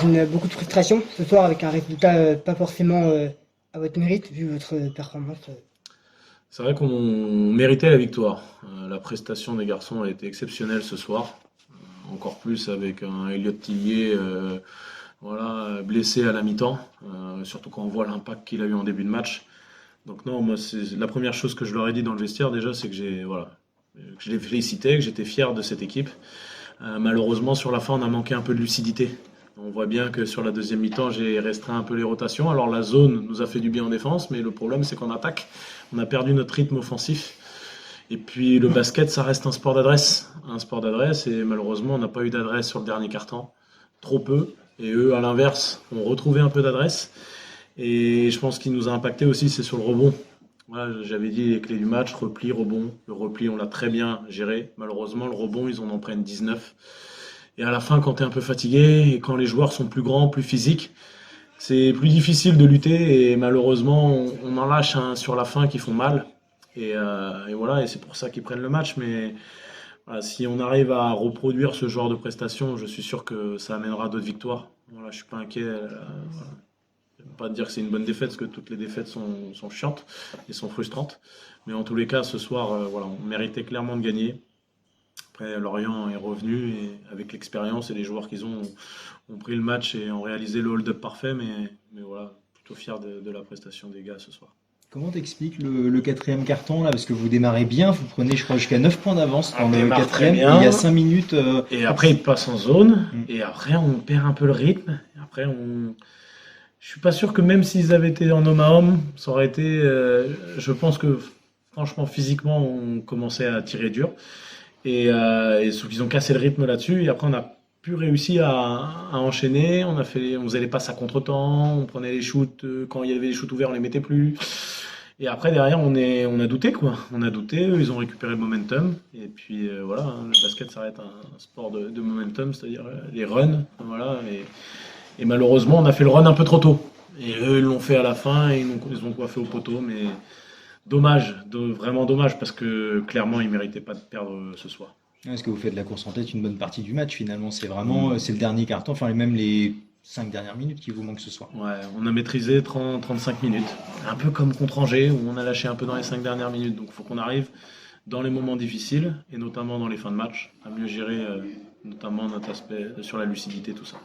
j'imagine beaucoup de frustration ce soir avec un résultat pas forcément à votre mérite vu votre performance. C'est vrai qu'on méritait la victoire. La prestation des garçons a été exceptionnelle ce soir. Encore plus avec un Elliot Tillier voilà, blessé à la mi-temps. Surtout quand on voit l'impact qu'il a eu en début de match. Donc non, moi c'est la première chose que je leur ai dit dans le vestiaire déjà, c'est que que je les félicitais, que j'étais fier de cette équipe. Malheureusement sur la fin on a manqué un peu de lucidité. On voit bien que sur la deuxième mi-temps j'ai restreint un peu les rotations. Alors la zone nous a fait du bien en défense, mais le problème c'est qu'en attaque on a perdu notre rythme offensif. Et puis le basket ça reste un sport d'adresse et malheureusement on n'a pas eu d'adresse sur le dernier quart-temps, trop peu. Et eux à l'inverse ont retrouvé un peu d'adresse. Et je pense qu'il nous a impacté aussi, c'est sur le rebond. Voilà, j'avais dit les clés du match, repli, rebond. Le repli, on l'a très bien géré. Malheureusement, le rebond, ils en prennent 19. Et à la fin, quand tu es un peu fatigué et quand les joueurs sont plus grands, plus physiques, c'est plus difficile de lutter. Et malheureusement, on en lâche un sur la fin qui font mal. Et voilà, et c'est pour ça qu'ils prennent le match. Mais voilà, si on arrive à reproduire ce genre de prestation, je suis sûr que ça amènera d'autres victoires. Voilà, je suis pas inquiet. Voilà. Je ne veux pas dire que c'est une bonne défaite, parce que toutes les défaites sont chiantes et sont frustrantes. Mais en tous les cas, ce soir, voilà, on méritait clairement de gagner. Après, Lorient est revenu et avec l'expérience et les joueurs qu'ils ont pris le match et ont réalisé le hold-up parfait. Mais voilà, plutôt fier de la prestation des gars ce soir. Comment t'expliques le quatrième carton là? Parce que vous démarrez bien, vous prenez je crois jusqu'à 9 points d'avance dans On le démarre très quatrième et il y a bien. 5 minutes. Et après, ils passent en zone. Mm. Et après, on perd un peu le rythme. Et après, je suis pas sûr que même s'ils avaient été en homme à homme, ça aurait été. Je pense que franchement, physiquement, on commençait à tirer dur. Et sauf qu'ils ont cassé le rythme là-dessus. Et après, on a plus réussi à enchaîner. On faisait les passes à contre-temps. On prenait les shoots. Quand il y avait les shoots ouverts, on les mettait plus. Et après, derrière, on a douté, quoi. On a douté. Eux, ils ont récupéré le momentum. Et puis, voilà, hein, le basket, ça reste un sport de momentum, c'est-à-dire les runs. Voilà. Et malheureusement, on a fait le run un peu trop tôt. Et eux, ils l'ont fait à la fin et ils ont coiffé au poteau. Mais dommage, vraiment dommage, parce que clairement, ils méritaient pas de perdre ce soir. Est-ce que vous faites de la course en tête une bonne partie du match finalement? C'est vraiment Mm. c'est le dernier carton, enfin même les 5 dernières minutes qui vous manquent ce soir. Ouais, on a maîtrisé 35 minutes. Un peu comme contre Angers, où on a lâché un peu dans les 5 dernières minutes. Donc il faut qu'on arrive dans les moments difficiles, et notamment dans les fins de match, à mieux gérer notamment notre aspect sur la lucidité, tout ça.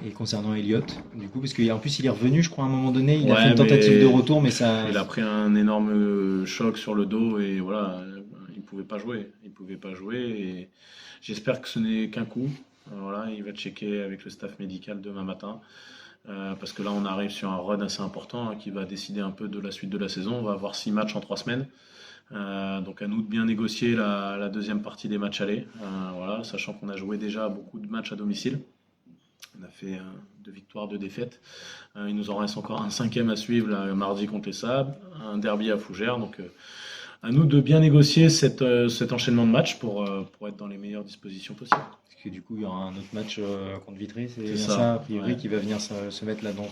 Et concernant Elliott, du coup, parce qu'en plus il est revenu, je crois, à un moment donné, il a fait Ouais, une tentative de mais retour, mais ça. il a pris un énorme choc sur le dos et voilà, il pouvait pas jouer. Il pouvait pas jouer et j'espère que ce n'est qu'un coup. Voilà, il va checker avec le staff médical demain matin. Parce que là, on arrive sur un run assez important qui va décider un peu de la suite de la saison. On va avoir 6 matchs en 3 semaines. Donc à nous de bien négocier la deuxième partie des matchs allés. Voilà, sachant qu'on a joué déjà beaucoup de matchs à domicile. On a fait 2 victoires, 2 défaites. Il nous en reste encore un cinquième à suivre là, mardi contre les Sables, un derby à Fougères. Donc à nous de bien négocier cet enchaînement de matchs pour être dans les meilleures dispositions possibles. Parce que du coup, il y aura un autre match contre Vitry, c'est C'est bien ça, ça, a priori, ouais. qui va venir se mettre là dans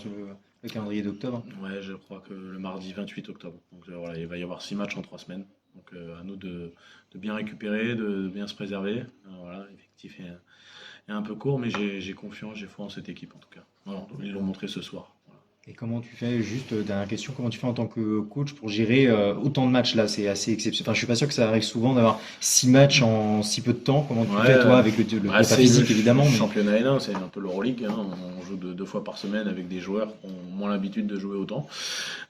le calendrier d'octobre. Ouais, je crois que le mardi 28 octobre. Donc voilà, il va y avoir 6 matchs en 3 semaines. Donc à nous de bien récupérer, de bien se préserver. Voilà, l'effectif est un peu court, mais j'ai confiance, j'ai foi en cette équipe en tout cas. Voilà, ils l'ont montré ce soir. Voilà. Et comment tu fais, juste dernière question, comment tu fais en tant que coach pour gérer autant de matchs là? C'est assez exceptionnel. Enfin, je suis pas sûr que ça arrive souvent d'avoir 6 matchs en si peu de temps. Comment tu Ouais, fais toi avec le bah, quota c'est physique évidemment, le mais championnat N1, c'est un peu l'Euroleague, hein. On joue 2 fois par semaine avec des joueurs qui ont moins l'habitude de jouer autant.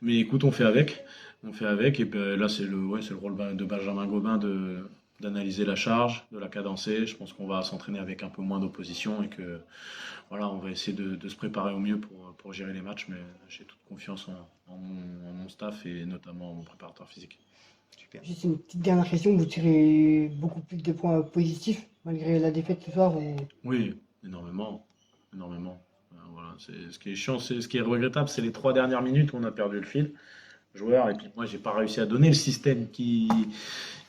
Mais écoute, on fait avec. On fait avec. Et puis, là, c'est le rôle de Benjamin Gobin d'analyser la charge, de la cadencer. Je pense qu'on va s'entraîner avec un peu moins d'opposition et que voilà, on va essayer de se préparer au mieux pour gérer les matchs. Mais j'ai toute confiance en mon staff et notamment en mon préparateur physique. super. Juste une petite dernière question, vous tirez beaucoup plus de points positifs malgré la défaite ce soir ou... Oui, énormément, énormément. Voilà, ce qui est chiant, ce qui est regrettable, c'est les 3 dernières minutes où on a perdu le fil, joueur, et puis moi j'ai pas réussi à donner le système qui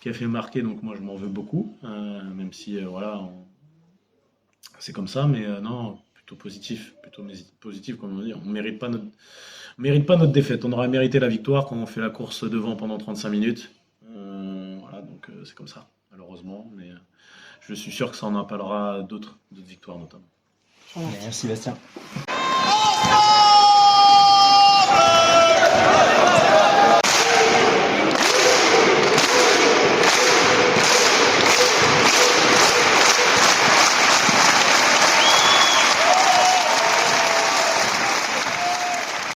a fait marquer, donc moi je m'en veux beaucoup, même si voilà, c'est comme ça, mais non, plutôt positif comme on dit. On mérite pas notre défaite. On aurait mérité la victoire quand on fait la course devant pendant 35 minutes. Voilà, donc c'est comme ça, malheureusement, mais je suis sûr que ça en appellera d'autres victoires notamment. Voilà. Merci Bastien.